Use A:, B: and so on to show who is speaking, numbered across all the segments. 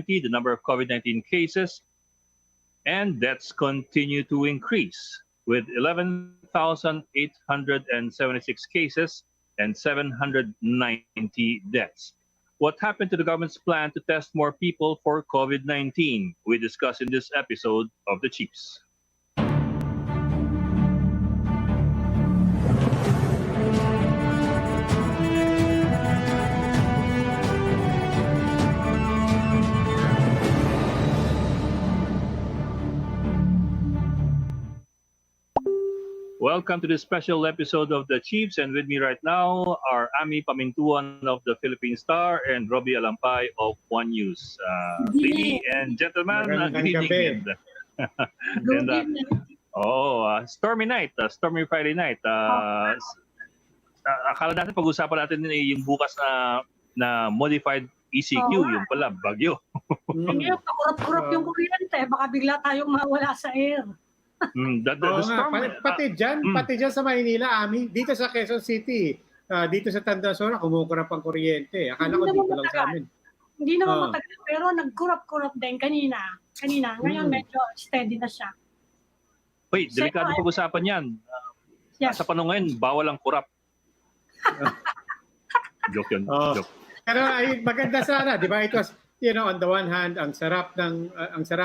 A: the number of COVID-19 cases and deaths continue to increase, with 11,876 cases and 790 deaths. What happened to the government's plan to test more people for COVID-19? We discuss in this episode of the Chiefs. Welcome to this special episode of the Chiefs, and with me right now are Ami Pamintuan of the Philippine Star and Robbie Alampay of One News. Ladies and gentlemen, good evening. Stormy night, stormy Friday night. Akala natin pag-usapan natin yung bukas na modified ECQ, yung pala bagyo.
B: Ngayon, pakurap-kurap yung kuryente, baka bigla tayong mawala sa air.
C: Pati dyan sa Maynila, Ami, dito sa Quezon City, dito sa Tandansora, kumukurap ang kuryente. Akala ko dito lang sa amin.
B: Hindi naman matagal, pero nagkurap-kurap din kanina. Ngayon medyo steady na siya.
A: Uy, delikado pag-usapan yan.
B: Yes.
A: Sa panahon ngayon, bawal ang kurap. Joke yun. Joke.
C: Pero ay, maganda sana, di ba? It was, on the one hand, ang sarap.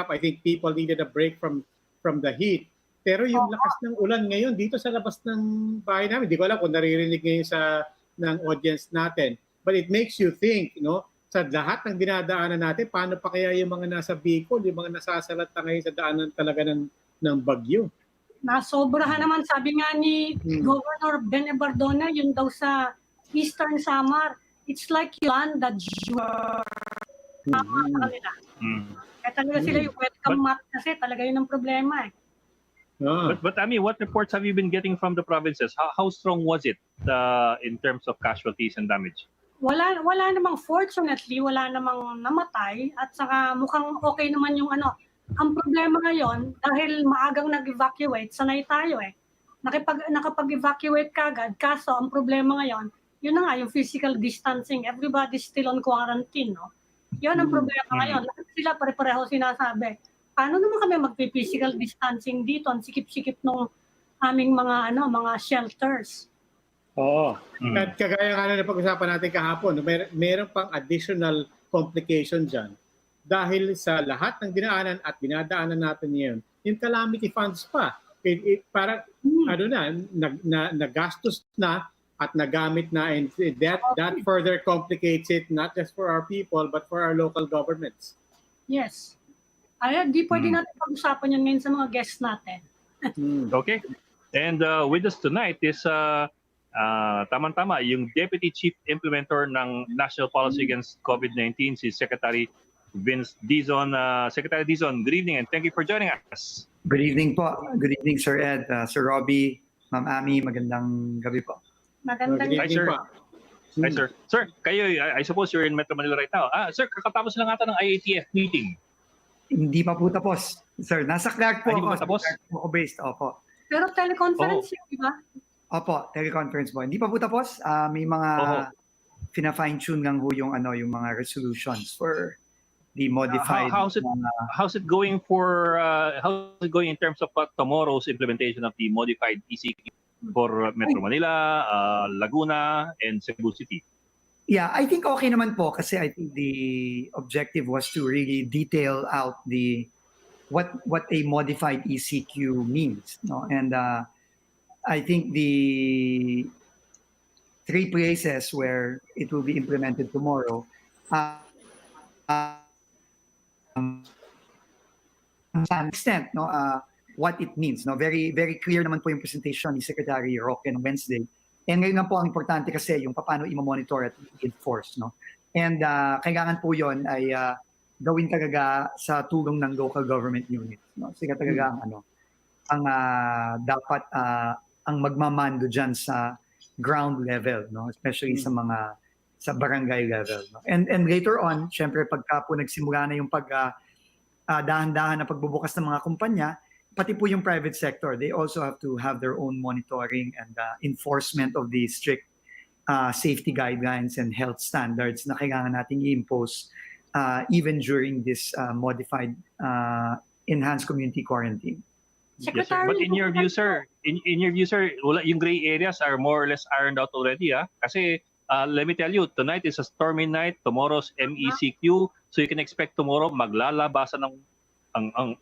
C: I think people needed a break from the heat. Pero yung lakas ng ulan ngayon dito sa labas ng bahay namin, di ko alam kung naririnig ngayon ng audience natin. But it makes you think, sa lahat ng dinadaanan natin, paano pa kaya yung mga nasa Bicol, yung mga nasasalata ngayon sa daanan talaga ng bagyo.
B: Nasobrahan naman, sabi nga ni Governor Ben Ebardona, yun daw sa Eastern Samar, it's like you land that kanila. Kaya talaga sila yung welcome mat kasi talaga yun ang problema eh.
A: But I mean, what reports have you been getting from the provinces? How strong was it in terms of casualties and damage?
B: Wala namang, fortunately, wala namang namatay at saka mukhang okay naman yung ano. Ang problema ngayon, dahil maagang nag-evacuate, sanay tayo eh. Nakapag-evacuate kagad, kaso ang problema ngayon, yun na nga, yung physical distancing. Everybody's still on quarantine, no? Yun ang problema ngayon. Lahat sila pare-pareho sinasabi. Paano naman kami magpi-physical distancing dito? Ang sikip-sikip ng aming mga shelters.
C: Oo. At kagaya nga na pag-usapan natin kahapon, meron pang additional complication dyan. Dahil sa lahat ng dinaanan at dinadaanan natin ngayon, yung calamity funds pa. Para, nagastos na at nagamit na, and that further complicates it not just for our people but for our local governments.
B: Yes. Di pwede natin pag-usapan yan ngayon sa mga guests natin.
A: Okay. And with us tonight is tama-tama yung Deputy Chief Implementer ng National Policy Against COVID-19, si Secretary Vince Dizon. Secretary Dizon, good evening and thank you for joining us.
D: Good evening po. Good evening, Sir Ed, Sir Robbie, Ma'am Ami, magandang gabi po.
B: Magandang
A: gabi. Hi, sir. Hi, sir. Sir, kayo, I suppose you're in Metro Manila right now. Sir, kakatapos lang ata ng IATF meeting.
D: Hindi pa po tapos. Sir, nasa Clark po
A: ako.
D: Tapos? Clark po ako based, opo.
B: Pero teleconference yun, di ba?
D: Opo, teleconference po. Hindi pa po tapos. May mga fina-fine-tune lang ho yung mga resolutions for the modified.
A: How's it going in terms of tomorrow's implementation of the modified ECQ for Metro Manila, Laguna, and Cebu City?
D: Yeah, I think okay naman po kasi I think the objective was to really detail out what a modified ECQ means, no? And I think the 3 places where it will be implemented tomorrow to some extent, no, what it means, no? Very very clear naman po yung presentation ni Secretary Roque on Wednesday. And ngayon nga po ang importante kasi yung paano i-monitor at i-enforce, no? And kailangan po yon ay gawin talaga sa tulong ng local government units, no? Sila talaga ang dapat ang magmamando diyan sa ground level, no? Especially sa barangay level, no? And later on, syempre pagka po nagsimula na yung dahan-dahan na pagbubukas ng mga kumpanya, pati po yung private sector, they also have to have their own monitoring and enforcement of the strict safety guidelines and health standards na kailangan natin i-impose even during this modified enhanced community quarantine.
A: Yes, sir.
B: Secretary,
A: But in your view, sir, wala, yung gray areas are more or less ironed out already, ah. Kasi let me tell you, tonight is a stormy night, tomorrow's MECQ, so you can expect tomorrow maglalabasan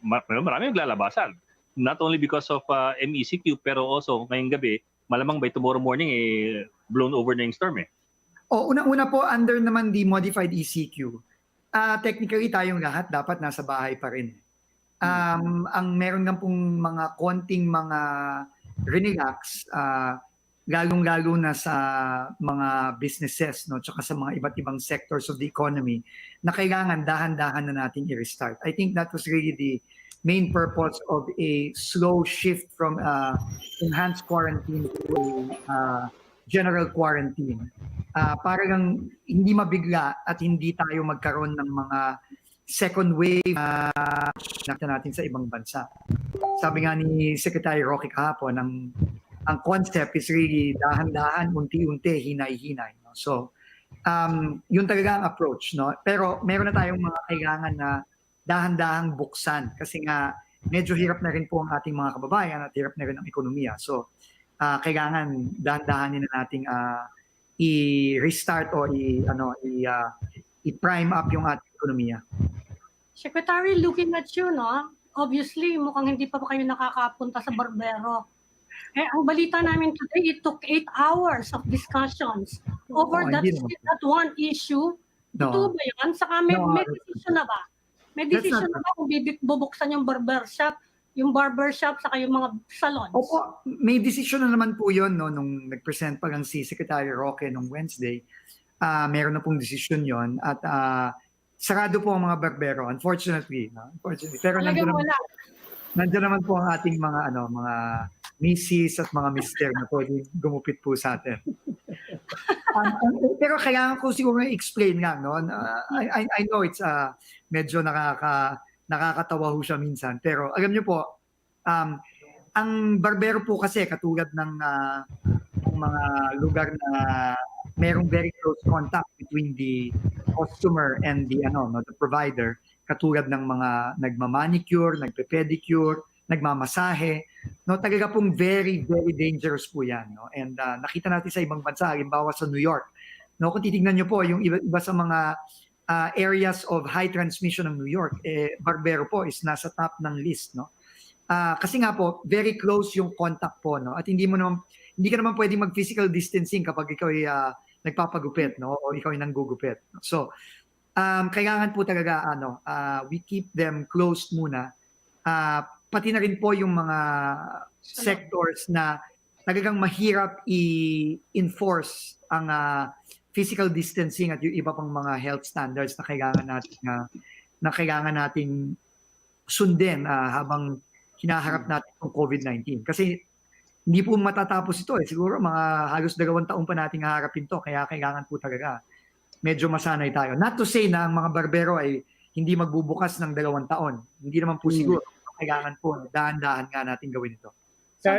A: marami maglalabasan. Not only because of MECQ, pero also ngayong gabi, malamang by tomorrow morning, blown over na yung storm, eh.
D: Unang-una po, under naman the modified ECQ, technically tayong lahat dapat nasa bahay pa rin. Ang meron nga pong mga konting mga relax, lalong-lalo na sa mga businesses, no, tsaka sa mga iba't ibang sectors of the economy na kailangan dahan-dahan na natin i-restart. I think that was really the main purpose of a slow shift from enhanced quarantine to general quarantine. Para lang hindi mabigla at hindi tayo magkaroon ng mga second wave natin sa ibang bansa. Sabi nga ni Secretary Roque kahapon, ang concept is really dahan-dahan, unti-unti, hinay-hinay. No? So, yun talaga ang approach. No? Pero meron na tayong mga kailangan na dahan-dahang buksan kasi nga medyo hirap na rin po ang ating mga kababayan at hirap na rin ang ekonomiya. So, kailangan dahan-dahanin na nating i-restart o i-prime up yung ating ekonomiya.
B: Secretary, looking at you, no? Obviously, mukhang hindi pa kayo nakakapunta sa barbero. Ang balita namin today, it took 8 hours of discussions over that one issue. Totoo ba yan? Saka may decision na ba? May decision na ba kung bubuksan yung barbershop, saka yung mga salons?
D: Opo, may decision na naman po yun, no, nung nag-present pa lang si Secretary Roque nung Wednesday. Meron na pong decision yon at sarado po ang mga barbero, unfortunately. No? Pero nandiyan naman po ang ating mga misis at mga mister na pwede gumupit po sa atin. Pero kailangan ko siguro i-explain lang. No? I know it's medyo nakakatawa ho siya minsan. Pero alam niyo po, ang barbero po kasi katulad ng mga lugar na merong very close contact between the customer and the provider, katulad ng mga nagmamanicure, nagpe-pedicure, nagmamasahe, no, talaga pong very, very dangerous po yan. No? And nakita natin sa ibang bansa, halimbawa sa New York. No, kung titignan nyo po, yung iba sa mga areas of high transmission ng New York, barbero po is nasa top ng list. No? Kasi nga po, very close yung contact po. No? At hindi ka naman pwedeng mag-physical distancing kapag ikaw ay nagpapagupit, no? O ikaw ay nanggugupit. No? So, kailangan po talaga, we keep them closed muna. Pati na rin po yung mga sectors na talagang mahirap i-enforce ang physical distancing at yung iba pang mga health standards na kailangan nating sundin habang hinaharap natin ang COVID-19. Kasi hindi po matatapos ito. Siguro mga halos 2 taon pa nating haharapin to. Kaya kailangan po talaga medyo masanay tayo. Not to say na ang mga barbero ay hindi magbubukas ng 2 taon. Hindi naman po siguro. Kailangan po, dahan-dahan nga natin gawin ito.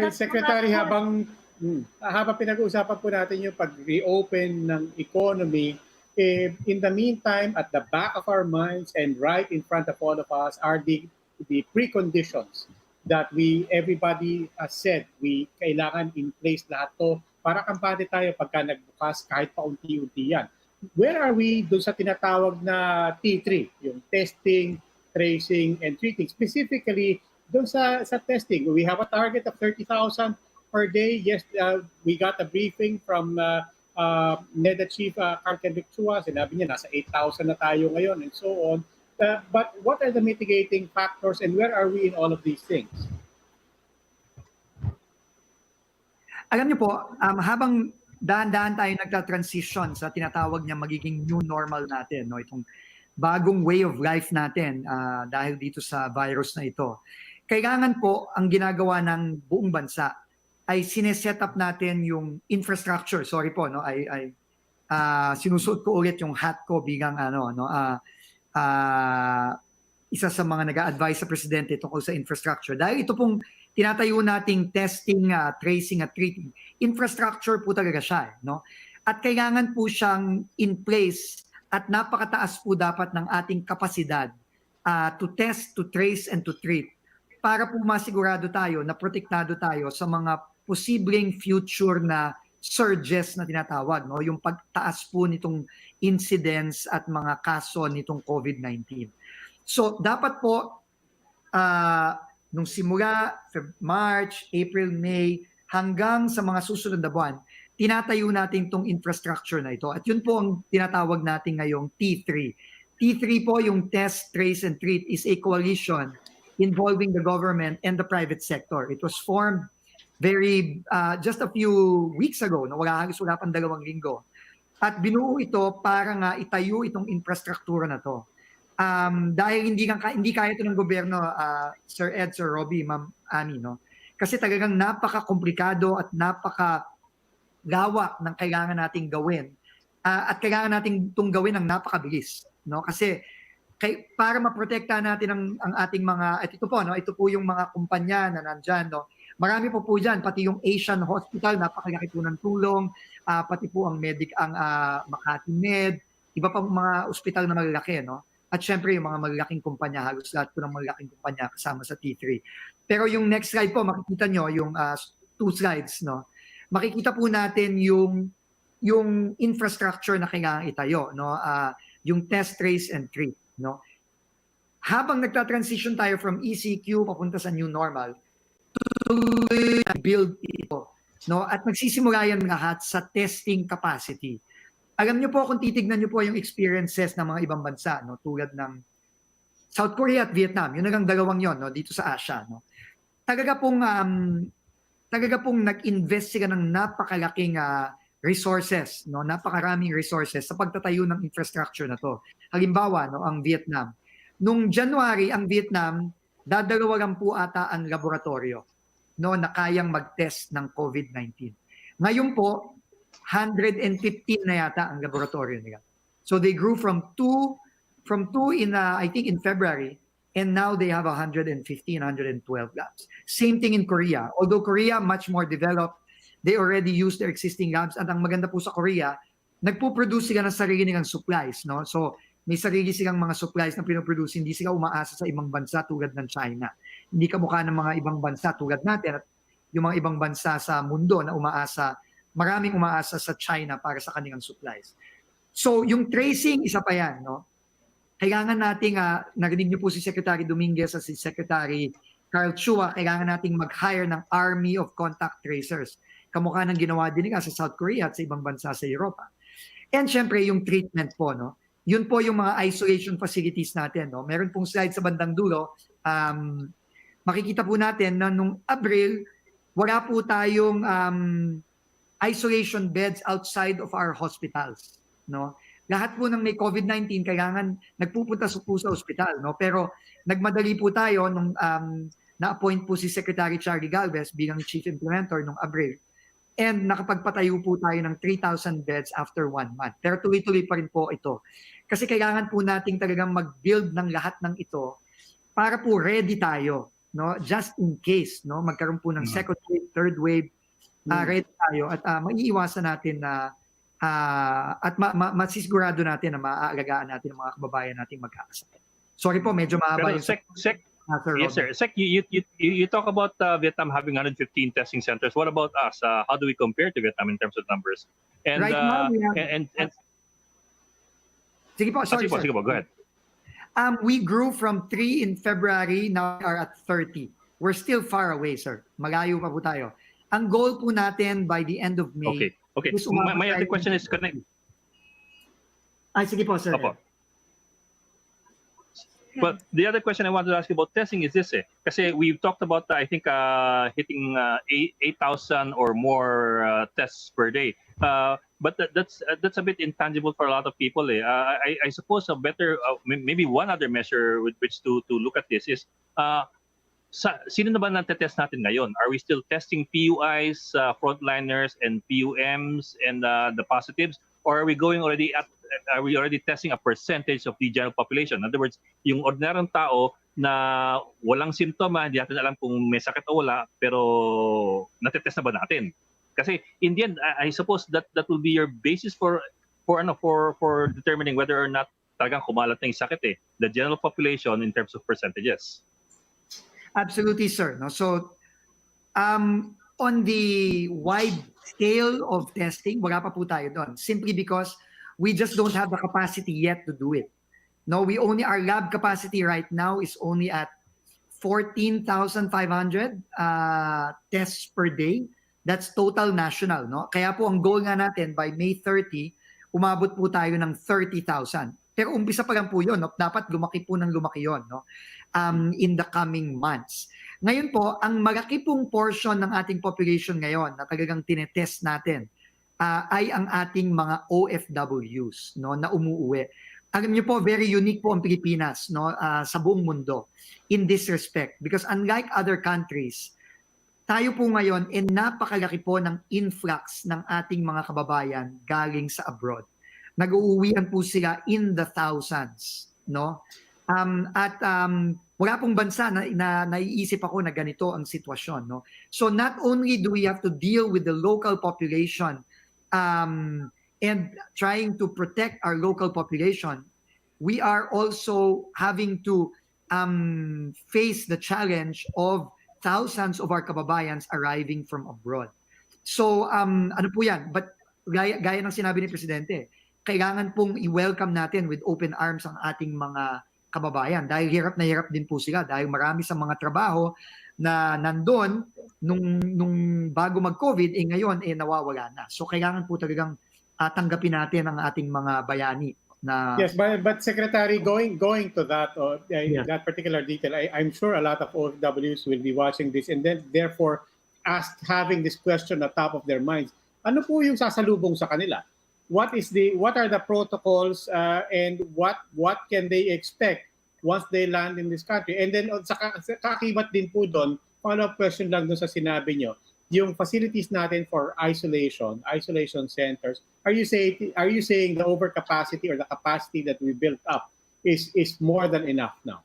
C: Secretary, habang pinag-uusapan po natin yung pag-reopen ng economy, in the meantime, at the back of our minds and right in front of all of us are the preconditions that everybody has said, we kailangan in place lahat to para kampante tayo pagka nagbukas kahit paunti-unti yan. Where are we doon sa tinatawag na T3, yung testing, tracing, and treating? Specifically, doon sa testing, we have a target of 30,000 per day. Yes, we got a briefing from NEDA Chief Carken Victua. Sinabi niya, nasa 8,000 na tayo ngayon and so on. But what are the mitigating factors and where are we in all of these things?
D: Alam niyo po, habang dahan-dahan tayo nagta-transition sa tinatawag niya magiging new normal natin, no? Itong bagong way of life natin dahil dito sa virus na ito. Kailangan po ang ginagawa ng buong bansa ay sineset up natin yung infrastructure. Sorry po, no? Sinusuot ko ulit yung hat ko bilang isa sa mga nag-a-advise sa presidente tungkol sa infrastructure. Dahil ito pong tinatayo nating testing, tracing at treating, infrastructure po talaga siya. No? At kailangan po siyang in place at napakataas po dapat ng ating kapasidad to test, to trace, and to treat para po masigurado tayo na protektado tayo sa mga posibleng future na surges na tinatawag, no? Yung pagtaas po nitong incidence at mga kaso nitong COVID-19. So dapat po nung simula March, April, May hanggang sa mga susunod na buwan, tinatayo natin itong infrastructure na ito. At yun po ang tinatawag natin ngayong T3. T3 po, yung Test, Trace, and Treat, is a coalition involving the government and the private sector. It was formed just a few weeks ago, no? Wala pang 2 linggo. At binuo ito para nga itayo itong infrastruktura na to. Dahil hindi kaya ito ng gobyerno, Sir Ed, Sir Robbie, Ma'am Ami, no? Kasi talagang napaka-komplikado at napaka-lawak ng kailangan nating gawin. At kailangan nating itong gawin ng napakabilis, no? Kasi para maprotektahan natin ang ating mga, at ito po, no? Ito po yung mga kumpanya na nandyan, no? Marami po dyan, pati yung Asian Hospital, napakalaki po ng tulong, pati po ang Makati Med, iba pang mga ospital na malalaki, no? At syempre yung mga malalaking kumpanya, halos lahat po ng malalaking kumpanya kasama sa T3. Pero yung next slide po, makikita nyo yung 2 slides, no? Makikita po natin yung infrastructure na kailangan itayo, no? Yung test, trace, and treat, no? Habang nagta-transition tayo from ECQ papunta sa new normal, build ito, no? At magsisimula yan lahat sa testing capacity. Alam niyo po, kung titignan niyo po yung experiences ng mga ibang bansa, no, tulad ng South Korea at Vietnam, yun nagang dalawang yon, no, dito sa Asia, no. Talaga pong nag-invest sila ng napakalaking resources, no, napakaraming resources sa pagtatayo ng infrastructure na to. Halimbawa, no, ang Vietnam. Nung January, ang Vietnam, dadalawa lang po ata ang laboratorio, no, na kayang mag-test ng COVID-19. Ngayon po, 115 na yata ang laboratorio nila. So they grew from two in I think in February, and now they have 115, 112 labs. Same thing in Korea. Although Korea much more developed, they already use their existing labs. At ang maganda po sa Korea, nagpo-produce sila ng sarili nilang supplies, no? So may sarili silang mga supplies na pinoproduce, hindi sila umaasa sa ibang bansa tulad ng China. Hindi kamukha ng mga ibang bansa tulad natin at yung mga ibang bansa sa mundo na maraming umaasa sa China para sa kanilang supplies. So yung tracing, isa pa yan, no? Kailangan nating, narinig niyo po si Secretary Dominguez at si Secretary Carl Chua, kailangan nating mag-hire ng army of contact tracers. Kamukha ng ginawa din nila sa South Korea at sa ibang bansa sa Europa. And syempre yung treatment po, no? Yun po yung mga isolation facilities natin, no? Meron pong slide sa bandang dulo. Makikita po natin na nung Abril, wala po tayong isolation beds outside of our hospitals, no? Lahat po ng may COVID-19 kailangan nagpupunta po sa ospital, no? Pero nagmadali po tayo nung na-appoint po si Secretary Charlie Galvez bilang Chief Implementer nung Abril. And nakapagpatayo po tayo ng 3,000 beds after 1 month. Pero tuloy-tuloy pa rin po ito. Kasi kailangan po nating talagang mag-build ng lahat ng ito para po ready tayo, no? Just in case, no? Magkaroon po ng second wave, third wave, ready tayo at maiiwasan natin na at masisigurado natin na maaalagaan natin ang mga kababayan nating magkakasakit. Sorry po, medyo mahaba yung...
A: Yes, sir. Sec, you talk about Vietnam having 115 testing centers. What about us? How do we compare to Vietnam in terms of numbers? And
D: right now, sige po, sorry,
A: sige po, go ahead.
D: We grew from 3 in February, now we are at 30. We're still far away, sir. Malayo pa po tayo. Ang goal po natin by the end of May.
A: Okay. My other question is connected.
D: Sige po, sir.
A: Opo. Well, the other question I wanted to ask you about testing is this, kasi we've talked about, I think, hitting 8,000 or more tests per day. But that's a bit intangible for a lot of people. I suppose a better, maybe one other measure with which to look at this is, sino na ba natetest natin ngayon? Are we still testing PUIs, frontliners, and PUMs, and the positives? Or are we already testing a percentage of the general population? In other words, yung ordinaryong tao na walang simptoma, hindi natin alam kung may sakit o wala, pero natetest na ba natin? Kasi in the end, I suppose that will be your basis for for determining whether or not talagang kumalat na yung sakit the general population in terms of percentages.
D: Absolutely, sir. No? So, on the wide scale of testing, wala pa po tayo doon. Simply because we just don't have the capacity yet to do it. No, our lab capacity right now is only at 14,500 tests per day. That's total national, no? Kaya po ang goal nga natin by May 30, umabot po tayo ng 30,000. Pero umpisa pa lang po 'yon, no? Dapat lumaki po ng lumaki 'yon, no? In the coming months. Ngayon po, ang malaki pong portion ng ating population ngayon na talagang tinetest natin ay ang ating mga OFWs, no, na umuuwi. Alam niyo po, very unique po ang Pilipinas, no, sa buong mundo in this respect, because unlike other countries, tayo po ngayon napakalaki po ng influx ng ating mga kababayan galing sa abroad. Nag-uuwian po sila in the thousands, no? Wala pong bansa na naiisip ako na ganito ang sitwasyon, no? So not only do we have to deal with the local population and trying to protect our local population, we are also having to face the challenge of thousands of our kababayans arriving from abroad. So, ano po yan? But gaya ng sinabi ni Presidente, kailangan pong i-welcome natin with open arms ang ating mga kababayan dahil hirap na hirap din po sila dahil marami sa mga trabaho na nandun nung bago mag-COVID, ngayon nawawala na. So, kailangan po talagang tanggapin natin ang ating mga bayani.
C: Yes, but Secretary, going to that that particular detail, I'm sure a lot of OFWs will be watching this and then therefore having this question at top of their minds. Ano po yung sasalubong sa kanila? What are the protocols and what can they expect once they land in this country? And then sa kakibat din po doon, follow-up question lang doon sa sinabi nyo, yung facilities natin for isolation centers, are you saying the overcapacity or the capacity that we built up is more than enough now?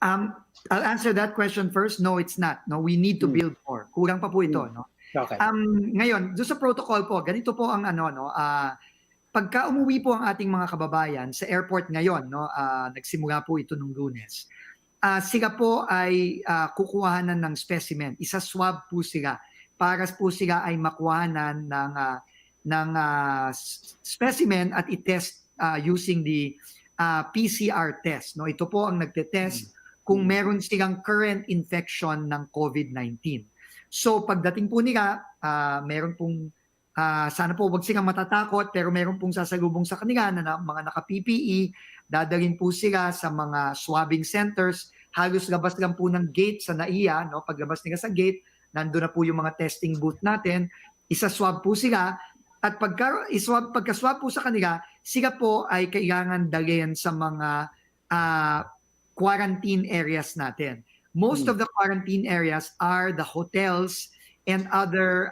D: I'll answer that question first. No, it's not. No, we need to build more. Kulang pa po ito, no?
C: Okay.
D: Ngayon, doon sa protocol po, ganito po ang pagka umuwi po ang ating mga kababayan sa airport ngayon, no, nagsimula po ito nung Lunes. Sila po ay kukuhanan ng specimen. Isa-swab po sila para po sila ay makuhanan ng specimen at i-test using the PCR test. No? Ito po ang nagte-test kung meron silang current infection ng COVID-19. So pagdating po nila, meron pong sana po wag silang matatakot pero meron pong sasalubong sa kanila na mga naka-PPE, dadalhin po sila sa mga swabbing centers. Halos labas lang po ng gate sa NAIA, no? Paglabas nila sa gate, nandun na po yung mga testing booth natin, isa-swab po sila, at pagka-swab po sa kanila, sila po ay kailangan dalhin sa mga quarantine areas natin. Most of the quarantine areas are the hotels and other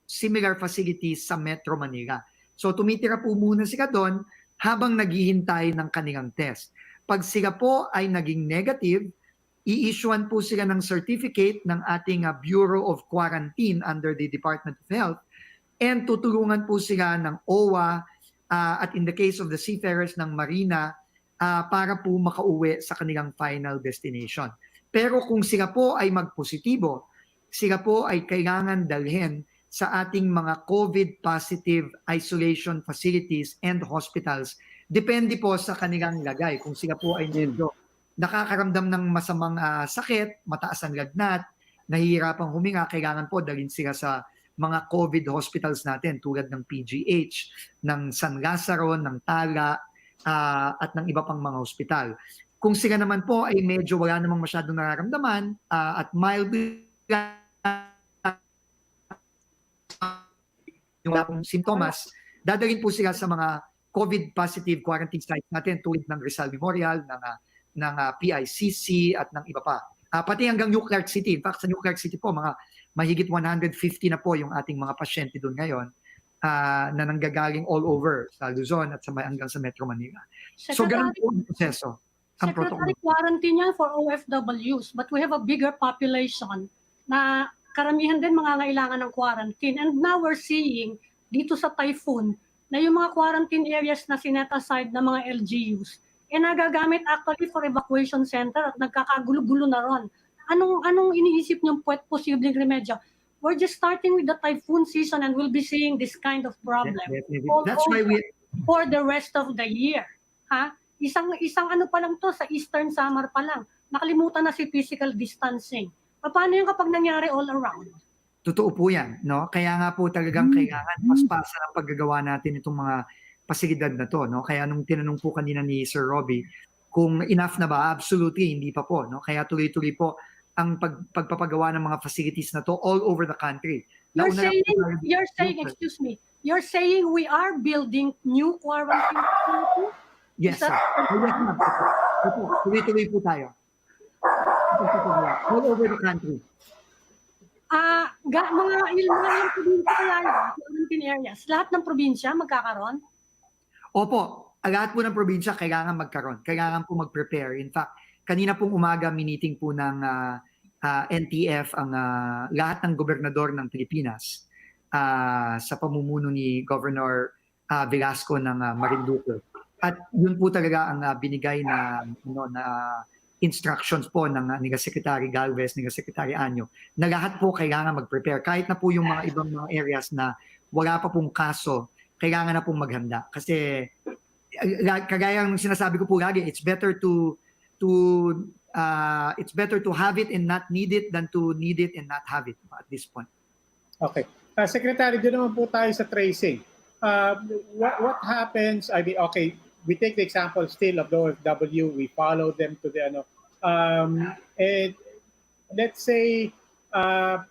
D: similar facilities sa Metro Manila. So tumitira po muna sila doon habang naghihintay ng kanilang test. Pag sila po ay naging negative, i-issuean po sila ng certificate ng ating Bureau of Quarantine under the Department of Health and tutulungan po sila ng OWA at in the case of the seafarers ng Marina para po makauwi sa kanilang final destination. Pero kung sila po ay magpositibo, sila po ay kailangan dalhin sa ating mga COVID-positive isolation facilities and hospitals. Depende po sa kanilang lagay. Kung sila po ay medyo nakakaramdam ng masamang sakit, mataas ang lagnat, nahihirapang huminga, kailangan po dalhin sila sa mga COVID hospitals natin tulad ng PGH, ng San Lazaro, ng Tala, at ng iba pang mga hospital. Kung sila naman po ay medyo wala namang masyadong nararamdaman at mild yung wala pong simptomas, dadalhin po sila sa mga COVID-positive quarantine sites natin tulad ng Rizal Memorial, ng PICC at ng iba pa. Pati hanggang New Clark City. In fact, sa New Clark City po, mga mahigit 150 na po yung ating mga pasyente doon ngayon na nanggagaling all over sa Luzon at hanggang sa Metro Manila. So, ganun po ang proseso.
B: Secretary, quarantine yan for OFWs, but we have a bigger population na karamihan din mga kailangan ng quarantine. And now we're seeing dito sa typhoon na yung mga quarantine areas na sinet aside ng mga LGUs, nagagamit actually for evacuation center at nagkakagulo-gulo na ron. Anong iniisip niyong posibleng remedyo? We're just starting with the typhoon season and we'll be seeing this kind of problem
D: Definitely.
B: all
D: That's why we
B: for the rest of the year. Ha? Isang ano pa lang to, sa Eastern Summer pa lang. Nakalimutan na si physical distancing. Paano yung kapag nangyari all around?
D: Totoo po yan, no? Kaya nga po talagang kailangan paspasan ang paggagawa natin itong mga pasilidad na to, no? Kaya nung tinanong po kanina ni Sir Robbie kung enough na ba, absolutely hindi pa po, no? Kaya tuloy-tuloy po ang pagpapagawa ng mga facilities na to all over the country.
B: You're saying we are building new quarantine facilities?
D: Yes, sir. Yes, ma'am. Tuloy-tuloy po tayo. All over the country.
B: Mga ilang probinsya kaya quarantine areas? Lahat ng probinsya magkakaroon?
D: Opo, lahat po ng probinsya kailangan magkaroon. Kailangan po mag-prepare. In fact, kanina pong umaga meeting po ng NTF ang lahat ng gobernador ng Pilipinas sa pamumuno ni Governor Velasco ng Marinduque. At yun po talaga ang binigay na instructions po ng ni Secretary Galvez, ni Secretary Anyo, na lahat po kailangan mag-prepare. Kahit na po yung mga ibang mga areas na wala pa pong kaso, kailangan na pong maghanda. Kasi kagaya ng sinasabi ko po lagi, it's better to have it and not need it than to need it and not have it at this point.
C: Okay. Secretary, doon naman po tayo sa tracing. What happens, I mean, okay, we take the example still of the OFW, we follow them to the, and let's say, I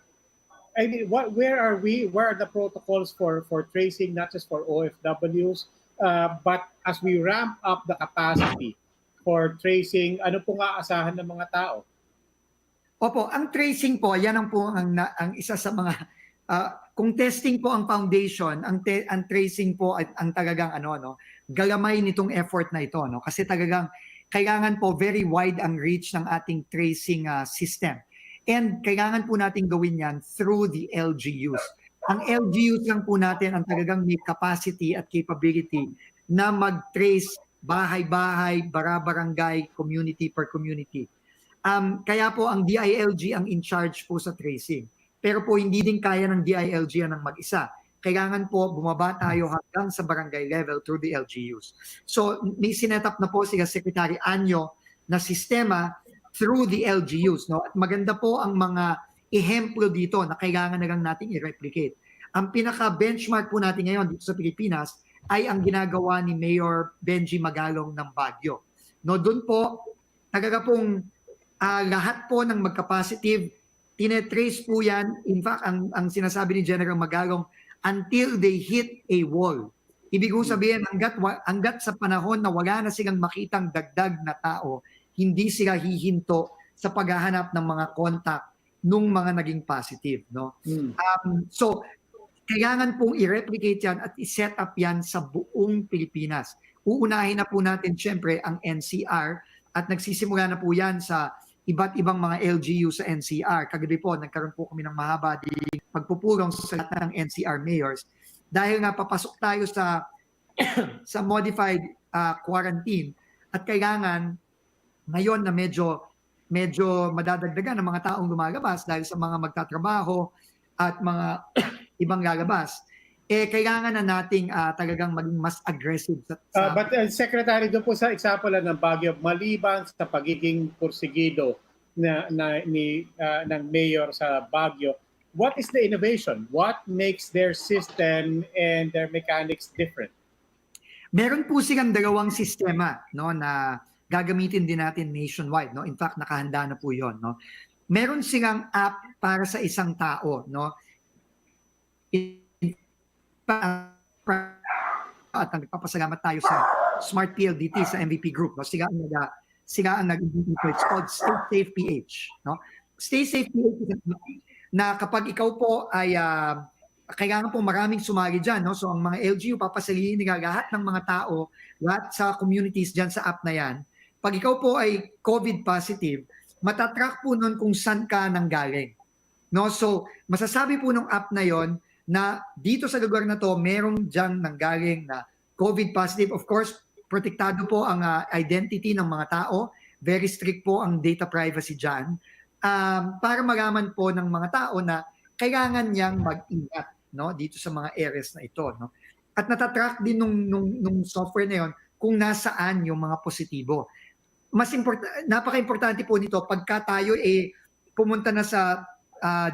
C: mean, where are we? Where are the protocols for tracing, not just for OFWs, but as we ramp up the capacity for tracing, ano pong aasahan ng mga tao?
D: Opo, ang tracing po, yan ang po ang isa sa mga, kung testing po ang foundation, ang tracing po ay ang talagang galamay nitong effort na ito, no? Kasi talagang kailangan po very wide ang reach ng ating tracing system. And kailangan po natin gawin yan through the LGUs. Ang LGUs lang po natin ang talagang may capacity at capability na mag-trace bahay-bahay, bara-barangay, community per community. Kaya po ang DILG ang in charge po sa tracing. Pero po hindi din kaya ng DILG yan ng mag-isa. Kailangan po bumaba tayo hanggang sa barangay level through the LGUs. So may sinetap na po si Secretary Anyo na sistema through the LGUs. No? At maganda po ang mga ehemplo dito na kailangan na lang natin i-replicate. Ang pinaka-benchmark po natin ngayon dito sa Pilipinas ay ang ginagawa ni Mayor Benji Magalong ng Baguio. No, doon po, talaga pong lahat po ng magka-positive, tinetrace po yan. In fact, ang sinasabi ni General Magalong, until they hit a wall. Ibig sabihin, hanggat sa panahon na wala na silang makitang dagdag na tao, hindi sila hihinto sa paghahanap ng mga contact nung mga naging positive. No? So, kailangan pong i-replicate yan at i-set up yan sa buong Pilipinas. Uunahin na po natin siyempre ang NCR at nagsisimula na po yan sa iba't ibang mga LGU sa NCR. Kagabi po, nagkaroon po kami ng mahaba di pagpupulong sa lahat ng NCR mayors dahil nga papasok tayo sa sa modified quarantine at kailangan ngayon na medyo madadagdagan ng mga taong lumalabas dahil sa mga magtatrabaho at mga ibang lalabas, kailangan na nating talagang maging mas aggressive.
C: But Secretary, doon po sa example ng Baguio, maliban sa pagiging porsigido ng mayor sa Baguio, what is the innovation? What makes their system and their mechanics different?
D: Meron po silang dalawang sistema, no, na gagamitin din natin nationwide, no. In fact, nakahanda na po 'yon, no. Meron silang app para sa isang tao, no. At nagpapasalamat tayo sa Smart PLDT sa MVP Group, no. Sila ang nag-invent ito. It's called Stay Safe PH, no. Stay Safe PH na kapag ikaw po ay kailangan po maraming sumali dyan, no? So ang mga LGU, papasalihin nila lahat ng mga tao, lahat sa communities dyan sa app na yan. Pag ikaw po ay COVID positive, matatrack po nun kung saan ka nanggaling. No? So masasabi po ng app na yon na dito sa lugar na to, merong dyan nanggaling na COVID positive. Of course, protektado po ang identity ng mga tao. Very strict po ang data privacy dyan. Para malaman po ng mga tao na kailangan niyang mag-ingat, no, dito sa mga areas na ito. No? At natatrack din nung software na yon kung nasaan yung mga positibo. Napaka-importante po nito pagka tayo pumunta na sa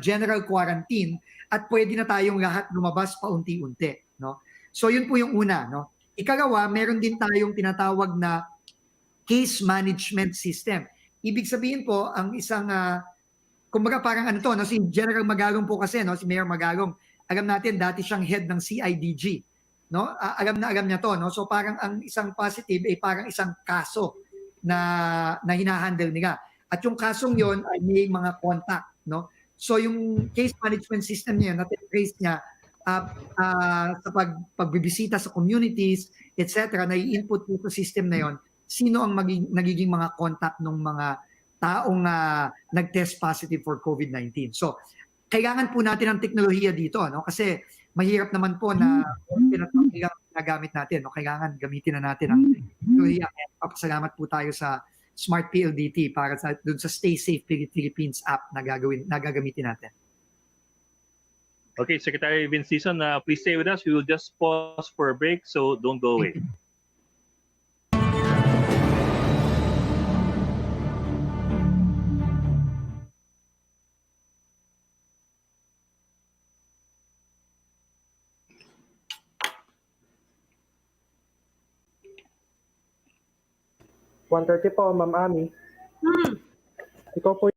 D: general quarantine at pwede na tayong lahat lumabas paunti-unti. No? So yun po yung una. No? Ikalawa, meron din tayong tinatawag na case management system. Ibig sabihin po, ang isang, kumbaga parang ano to, no? Si General Magalong po kasi, no? Si Mayor Magalong, alam natin dati siyang head ng CIDG. No? Alam niya to. No? So parang ang isang positive ay parang isang kaso na hinahandle nila. At yung kasong yon ay may mga contact. No? So yung case management system niya, na-trace niya sa pagbibisita sa communities, etc., na-i-input po sa system na yon, sino ang nagiging mga contact ng mga taong nag-test positive for COVID-19. So, kailangan po natin ang teknolohiya dito, no? Kasi mahirap naman po na nagamit natin. No? Kailangan gamitin na natin ang teknolohiya. Papasalamat po tayo sa Smart PLDT para dun sa Stay Safe Philippines app na gagamitin natin.
A: Okay, Secretary Vince Dizon, please stay with us. We will just pause for a break, so don't go away.
E: $130 po, Ma'am Ami. Ikaw po.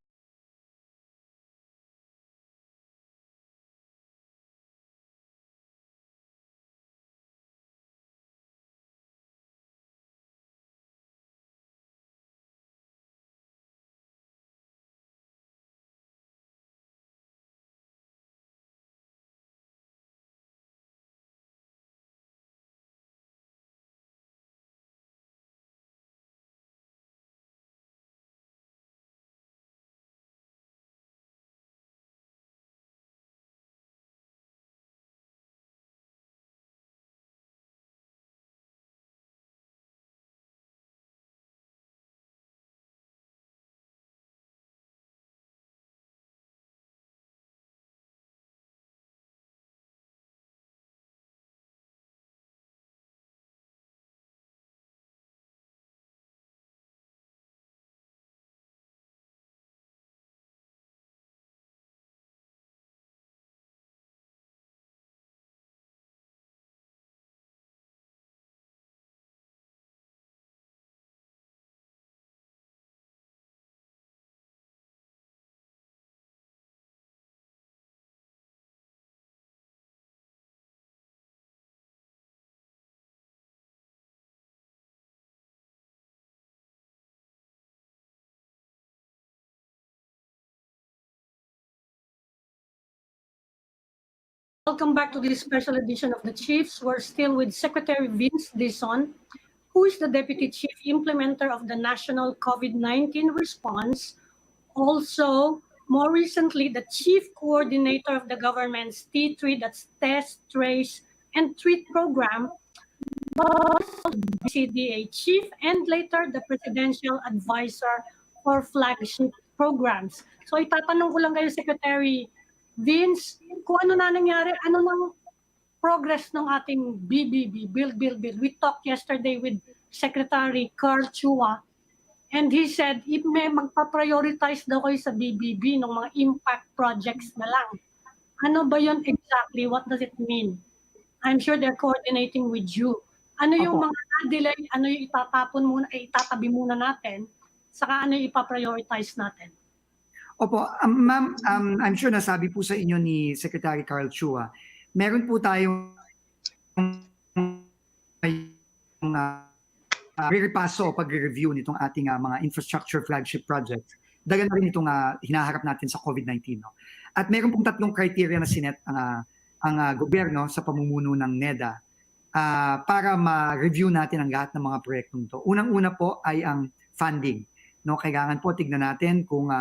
B: Welcome back to this special edition of the Chiefs. We're still with Secretary Vince Dizon, who is the Deputy Chief Implementer of the National COVID-19 Response. Also, more recently, the Chief Coordinator of the government's T3, that's Test, Trace, and Treat program, CDA Chief, and later the Presidential Advisor for Flagship Programs. So itatanong ko lang kayo, Secretary Vince, kung ano na nangyari, ano nang progress ng ating BBB, Build. We talked yesterday with Secretary Carl Chua, and he said, if may magpa-prioritize daw kayo sa BBB ng mga impact projects na lang. Ano ba yon exactly? What does it mean? I'm sure they're coordinating with you. Ano yung mga na-delay, ano yung itatapon muna, itatabi muna natin, saka ano yung ipa-prioritize natin?
D: Opo, ma'am, I'm sure nasabi po sa inyo ni Secretary Carl Chua, meron po tayong re-repaso o pag-review nitong ating mga infrastructure flagship projects. Dahil na rin itong hinaharap natin sa COVID-19. No? At meron pong 3 criteria na sinet ang gobyerno sa pamumuno ng NEDA para ma-review natin ang lahat ng mga proyektong ito. Unang-una po ay ang funding. No? Kailangan po tignan natin kung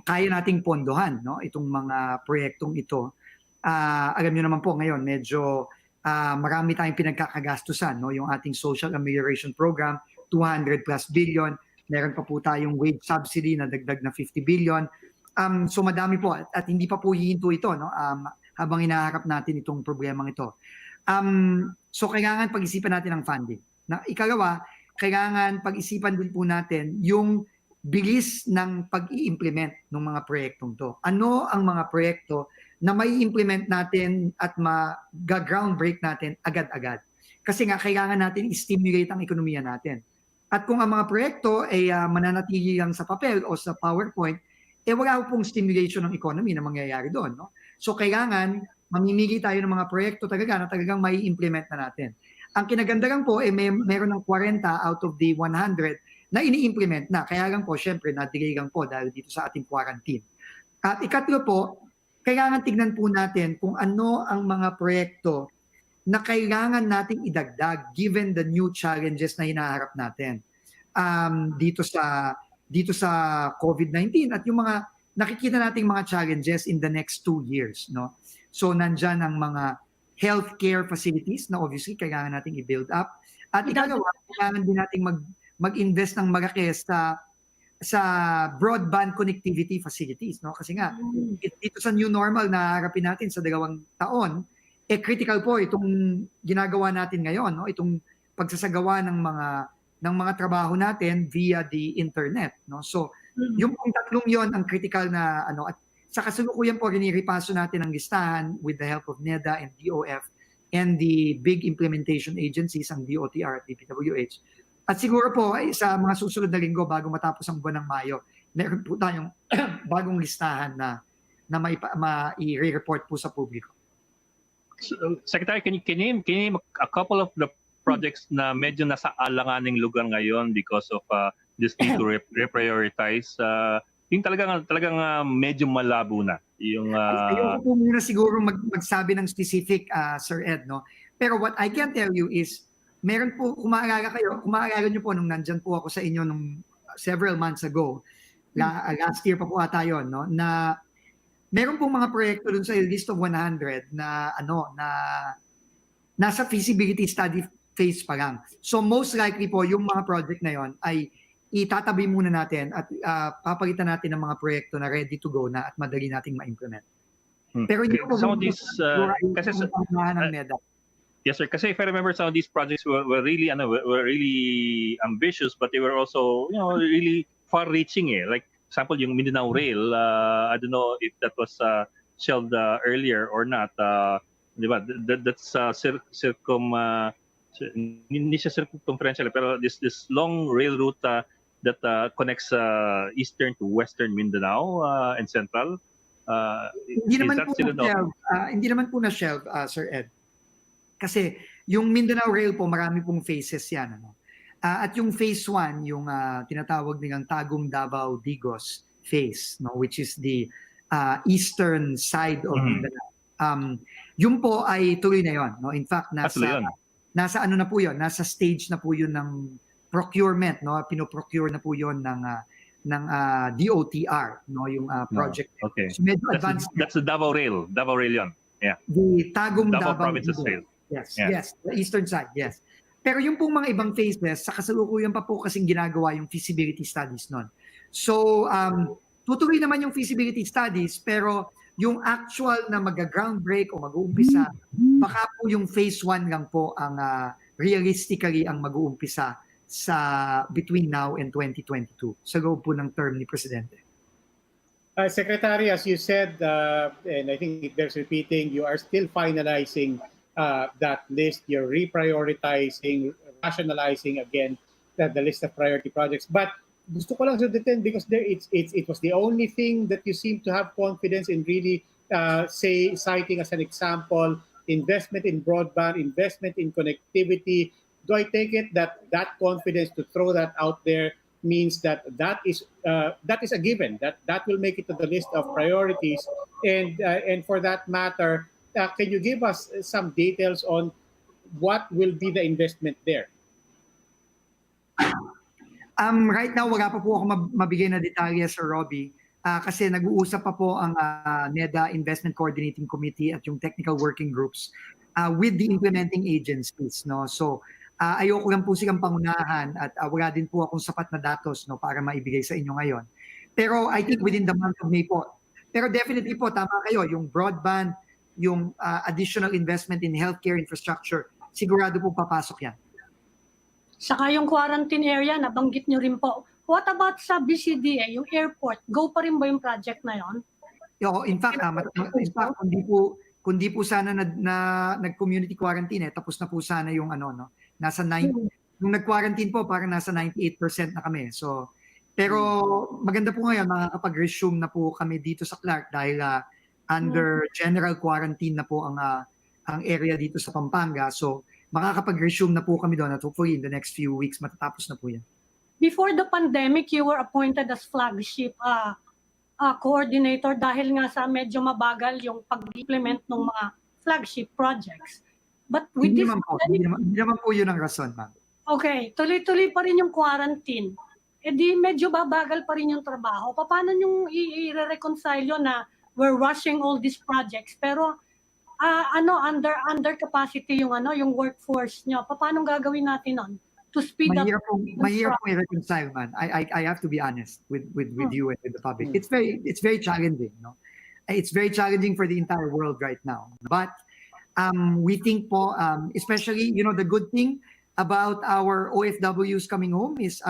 D: kaya nating pondohan, no, itong mga proyektong ito. alam niyo naman po ngayon, medyo marami tayong pinagkakagastusan, no? Yung ating social amelioration program, 200 plus billion. Meron pa po tayong wage subsidy na dagdag na 50 billion. So madami po at hindi pa po hihinto ito, no? Habang inaharap natin itong problemang ito. So kailangan pag-isipan natin ang funding. Ikalawa, kailangan pag-isipan din po natin yung bilis ng pag-i-implement ng mga proyektong to. Ano ang mga proyekto na may implement natin at mag-ground break natin agad-agad. Kasi nga, kailangan natin i-stimulate ang ekonomiya natin. At kung ang mga proyekto ay mananatili lang sa papel o sa PowerPoint, wala pong stimulation ng economy na mangyayari doon. No? So kailangan, mamimili tayo ng mga proyekto talaga na talagang may implement na natin. Ang kinaganda lang po, meron ng 40 out of the 100 na ini-implement na. Kaya lang po, syempre, na-delay lang po dahil dito sa ating quarantine. At ikatlo po, kailangan tignan po natin kung ano ang mga proyekto na kailangan nating idagdag given the new challenges na hinaharap natin dito sa COVID-19 at yung mga nakikita nating mga challenges in the next 2 years, no? So nandyan ang mga healthcare facilities na obviously kailangan nating i-build up at ikalawa, kailangan din nating mag-invest ng malaki sa broadband connectivity facilities, no? Kasi nga dito sa new normal na harapin natin sa 2 taon, critical po itong ginagawa natin ngayon, no? Itong pagsasagawa ng mga trabaho natin via the internet, no? So yung tatlong 'yon ang critical na at sa kasalukuyan po riniripaso natin ang listahan with the help of NEDA and DOF and the big implementation agencies ang DOTR at DPWH. At siguro po sa mga susunod na linggo bago matapos ang buwan ng Mayo, meron po tayong bagong listahan na mai-report po sa publiko.
A: So, Secretary, can you name a couple of the projects na medyo nasa alanganing lugar ngayon because of this need to reprioritize? Yung talagang medyo malabo na.
D: Ayoko po muna siguro magsabi ng specific, Sir Ed, no? Pero what I can tell you is, meron po, kung maaalala nyo po nung nandyan po ako sa inyo nung several months ago, last year pa po ata yun, no? Na meron pong mga proyekto dun sa list of 100 na nasa feasibility study phase pa lang. So most likely po yung mga project na yon ay itatabi muna natin at papalitan natin ng mga proyekto na ready to go na at madali nating ma-implement. Pero hindi po
A: some of these kasi
D: ng NEDA.
A: Yes, sir. Kasi if I remember, some of these projects were really ambitious, but they were also, really far-reaching. Like, example, yung Mindanao Rail. I don't know if that was shelved earlier or not. Diba? That's hindi siya circumferential, pero this long rail route that connects eastern to western Mindanao and central.
D: Hindi naman po na shelve, Sir Ed. Kasi yung Mindanao Rail po, marami pong phases yan. At yung phase 1, yung tinatawag nilang Tagum Davao Digos phase, no, which is the eastern side of Mindanao. Yun po ay tuloy na yun. No? In fact, nasa ano na po yun, nasa stage na po yun ng procurement. No? Pinoprocure na po yun ng DOTR, no, yung project.
A: Okay.
D: So medyo advanced.
A: That's the Davao Rail yun. Yeah.
D: The Tagum Davao
A: Provinces Rail.
D: Yes, the eastern side, yes. Pero yung pong mga ibang phases, sa kasalukuyan pa po kasing ginagawa yung feasibility studies nun. So, tutuloy naman yung feasibility studies, pero yung actual na mag-groundbreak o mag-uumpisa, baka po yung phase 1 lang po ang realistically ang mag-uumpisa sa between now and 2022 sa loob po ng term ni Presidente.
C: Secretary, as you said, and I think it bears repeating, you are still finalizing that list. You're reprioritizing, rationalizing again the list of priority projects. But gusto ko lang sulitin because it was the only thing that you seem to have confidence in really citing as an example, investment in broadband, investment in connectivity. Do I take it that confidence to throw that out there means that is a given, that will make it to the list of priorities? And for that matter, can you give us some details on what will be the investment there?
D: Right now, wala pa po ako mabigay na detalye, Sir Robbie. kasi nag-uusap pa po ang NEDA Investment Coordinating Committee at yung technical working groups with the implementing agencies, no? So ayoko lang po silang pangunahan at wala din po akong sapat na datos, no, para maibigay sa inyo ngayon. Pero I think within the month of May po. Pero definitely po, tama kayo, yung broadband, yung additional investment in healthcare infrastructure, sigurado po papasok yan.
B: Saka yung quarantine area, nabanggit nyo rin po. What about sa BCDA, yung airport? Go pa rin ba yung project na yon?
D: In fact, kundi po sana nag-community quarantine, tapos na po sana yung nasa 9, yung nag-quarantine po, parang nasa 98% na kami. So, pero maganda po ngayon, makakapag-resume na po kami dito sa Clark dahil under general quarantine na po ang area dito sa Pampanga. So, makakapag-resume na po kami doon at hopefully in the next few weeks matatapos na po yan.
B: Before the pandemic, you were appointed as flagship coordinator dahil nga sa medyo mabagal yung pag-implement ng mga flagship projects. But with
D: Hindi
B: this
D: naman po yun ang rason, ma'am.
B: Okay, tuloy-tuloy pa rin yung quarantine. Eh di medyo babagal pa rin yung trabaho. Paano yung i-reconcile yun na we're rushing all these projects pero under capacity yung workforce nyo? Paano gagawin natin nun? To speed up.
D: Mahirap po i-reconcile, man. I have to be honest with you and with the public. It's very challenging, no? It's very challenging for the entire world right now. But we think po, especially, the good thing about our OFWs coming home is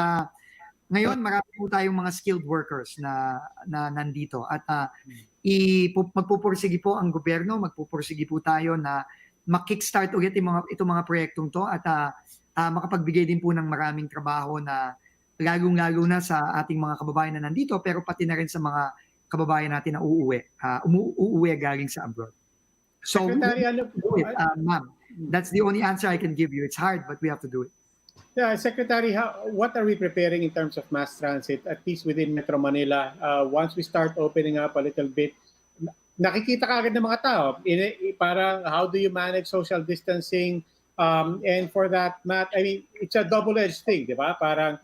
D: ngayon marami po tayong mga skilled workers na nandito at magpupursige po ang gobyerno, magpupursige po tayo na mag-kickstart ulit itong mga proyektong to at makapagbigay din po ng maraming trabaho na lalong-lalo na sa ating mga kababayan na nandito pero pati na rin sa mga kababayan natin na uuwi galing sa abroad. So, ma'am, that's the only answer I can give you. It's hard, but we have to do it.
C: Yeah, Secretary, what are we preparing in terms of mass transit, at least within Metro Manila? Once we start opening up a little bit, nakikita ka agad ng mga tao. Parang how do you manage social distancing? And for that, Matt, I mean, it's a double-edged thing, di ba? Parang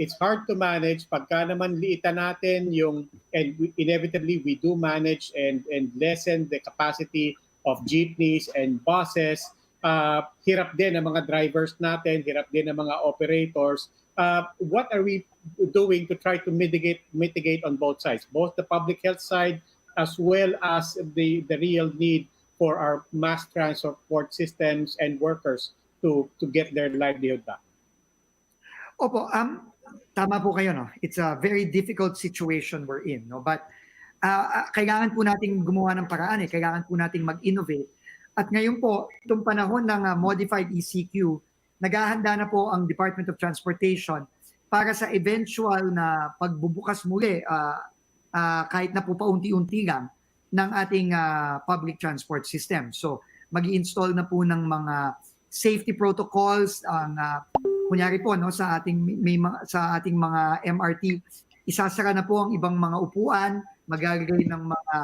C: it's hard to manage pagka naman liitan natin inevitably we do manage and lessen the capacity of jeepneys and buses. Hirap din ang mga drivers natin, hirap din ang mga operators. What are we doing to try to mitigate on both sides, both the public health side as well as the real need for our mass transport systems and workers to get their livelihood back?
D: Opo, tama po kayo, no? It's a very difficult situation we're in, no? But kailangan po nating gumawa ng paraan, kailangan po nating mag-innovate. At ngayon po, itong panahon ng modified ECQ, naghahanda na po ang Department of Transportation para sa eventual na pagbubukas muli, kahit na po paunti-unti lang, ng ating public transport system. So, mag-i-install na po ng mga safety protocols kunyari po sa ating mga MRT, isasara na po ang ibang mga upuan, maglalagay ng mga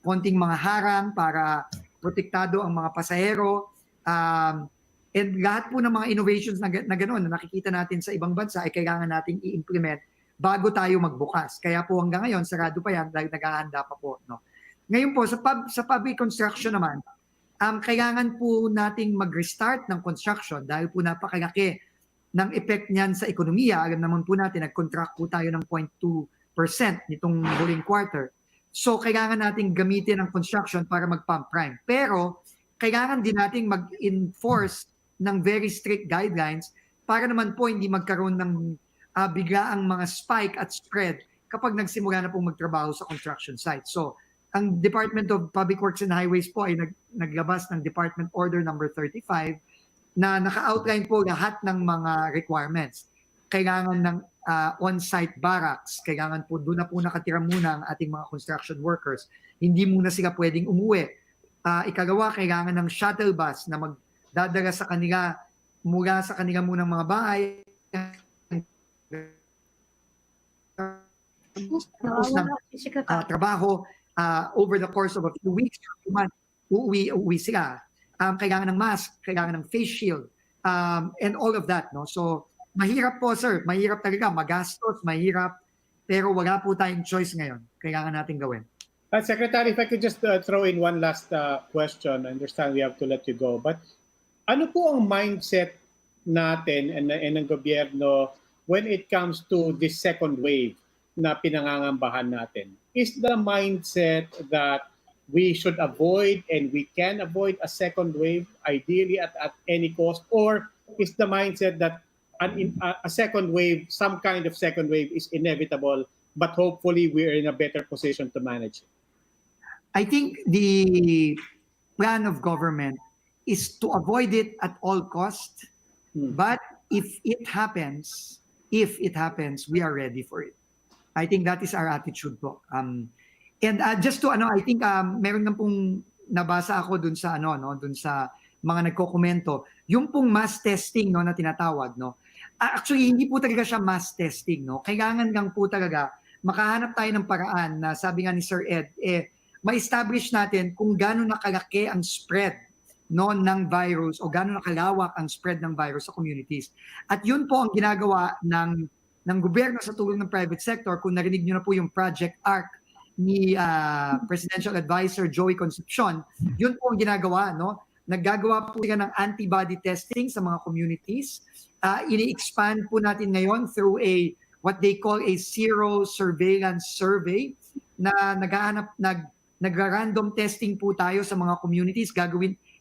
D: konting mga harang para protektado ang mga pasahero. And lahat po ng mga innovations na gano'n na nakikita natin sa ibang bansa ay kailangan nating i-implement bago tayo magbukas. Kaya po hanggang ngayon, sarado pa yan dahil naghahanda pa po, no? Ngayon po, sa public construction naman, kailangan po nating mag-restart ng construction dahil po napakalaki ng effect niyan sa ekonomiya. Alam naman po natin, nag-contract po tayo ng 0.2% nitong huling quarter. So, kailangan nating gamitin ang construction para mag-pump prime. Pero, kailangan din nating mag-enforce ng very strict guidelines para naman po hindi magkaroon ng biglaang mga spike at spread kapag nagsimula na pong magtrabaho sa construction site. So, ang Department of Public Works and Highways po ay naglabas ng Department Order number 35 na naka-outline po lahat ng mga requirements. Kailangan ng on-site barracks, kailangan po doon na po nakatira muna ang ating mga construction workers. Hindi muna sila pwedeng umuwi. Ikagawa, kailangan ng shuttle bus na magdadala sa kanila mula sa kanila munang mga bahay. Trabaho over the course of a few weeks, uuwi sila. Kailangan ng mask, kailangan ng face shield, and all of that, no? So, mahirap po, sir. Mahirap talaga, magastos, mahirap. pero wala po tayong choice ngayon. Kailangan natin gawin.
C: Secretary, if I could just throw in one last question. I understand we have to let you go. But ano po ang mindset natin and ng gobyerno when it comes to this second wave na pinangangambahan natin? Is the mindset that we should avoid and we can avoid a second wave, ideally at any cost? Or is the mindset that a second wave, some kind of second wave is inevitable, but hopefully we're in a better position to manage it?
D: I think the plan of government is to avoid it at all costs. But if it happens, we are ready for it. I think that is our attitude po. And just to I think meron na pong nabasa ako dun sa dun sa mga nagko-komento, yung pong mass testing na tinatawag actually hindi po talaga siya mass testing Kailangan lang po talaga makahanap tayo ng paraan na sabi nga ni Sir Ed ma-establish natin kung gaano nakalaki ang spread ng virus o gaano nakalawak ang spread ng virus sa communities. At yun po ang ginagawa ng gobyerno sa tulong ng private sector. Kung narinig nyo na po yung Project ARC ni Presidential Advisor Joey Concepcion, yun po ang ginagawa. Naggagawa po sila ng antibody testing sa mga communities. Ini-expand po natin ngayon through what they call a zero surveillance survey na nagra-random testing po tayo sa mga communities.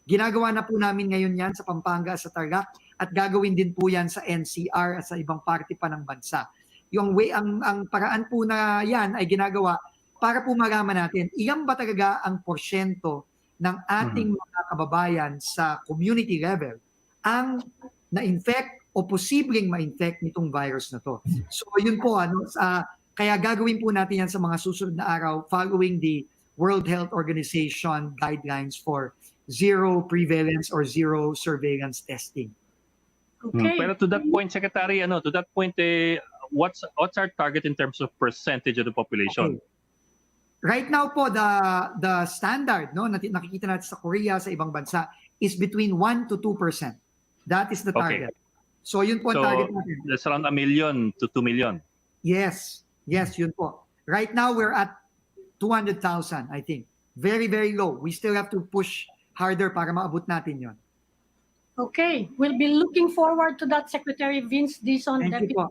D: Ginagawa na po namin ngayon yan sa Pampanga, sa Tarlac, at gagawin din po yan sa NCR at sa ibang parte pa ng bansa. Ang paraan po na yan ay ginagawa para po malaman natin ilan ba talaga ang porsyento ng ating mga kababayan sa community level ang na-infect o posibleng ma-infect nitong virus na to. So yun po, kaya gagawin po natin yan sa mga susunod na araw following the World Health Organization guidelines for zero prevalence or zero surveillance testing.
B: Okay.
A: Pero to that point, Secretary, what's our target in terms of percentage of the population?
D: Okay. Right now po, the standard nakikita natin sa Korea, sa ibang bansa, is between 1 to 2%. That is the target.
A: Okay.
D: So yun po ang target natin.
A: That's around 1 million to 2 million.
D: Yes, yun po. Right now we're at 200,000, I think. Very, very low. We still have to push harder para maabot natin yon.
B: Okay. We'll be looking forward to that, Secretary Vince Dizon,
D: Thank you po.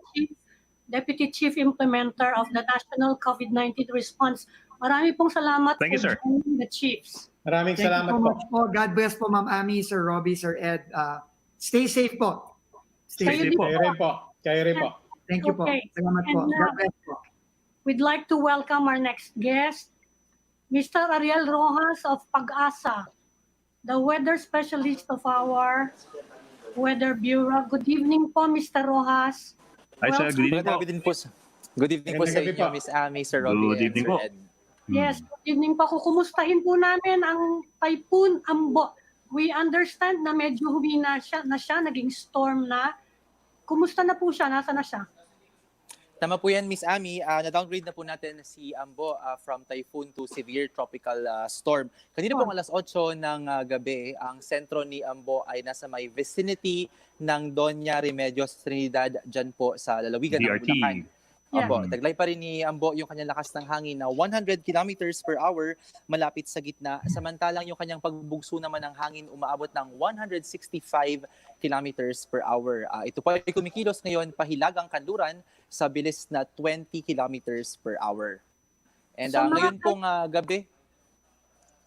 B: Deputy Chief Implementer of the National COVID-19 Response. Marami pong salamat
A: Thank you, sir.
B: joining the Chiefs.
C: Maraming
D: Thank
C: salamat
D: you so
C: po.
D: much po. God bless po, Ma'am Ami, Sir Robbie, Sir Ed. Stay safe po.
A: Stay safe po.
C: Kayo rin po.
D: Thank you po.
B: Okay.
D: Salamat po.
B: And,
D: God bless po.
B: We'd like to welcome our next guest, Mr. Ariel Rojas of PAGASA, the weather specialist of our Weather Bureau. Good evening po, Mr. Rojas.
A: Hi, sir. Good evening po.
F: Good evening po. Good evening po sa
C: Magandang gabi
F: inyo,
C: po.
F: Miss Amy, Sir Robbie,
A: Good
F: and
A: evening
F: Sir
A: po.
F: Ed.
B: Yes, good evening po. Kukumustahin po namin ang Typhoon Ambo. We understand na medyo humina siya, naging storm na. Kumusta na po siya? Nasa na siya?
F: Tama po yan, Miss Amy. Na-downgrade na po natin si Ambo from typhoon to severe tropical storm. Kanina pong alas 8 ng gabi, ang sentro ni Ambo ay nasa may vicinity ng Doña Remedios Trinidad, dyan po sa lalawigan ng
A: DRT.
F: Bulacan.
B: Yeah.
F: Opo, taglay pa rin ni Ambo yung kanyang lakas ng hangin na 100 kilometers per hour malapit sa gitna. Samantalang yung kanyang pagbugso naman ng hangin umaabot ng 165 kilometers per hour. Ito po ay kumikilos ngayon pahilagang kanluran sa bilis na 20 kilometers per hour. And
B: So,
F: ngayon pong gabi,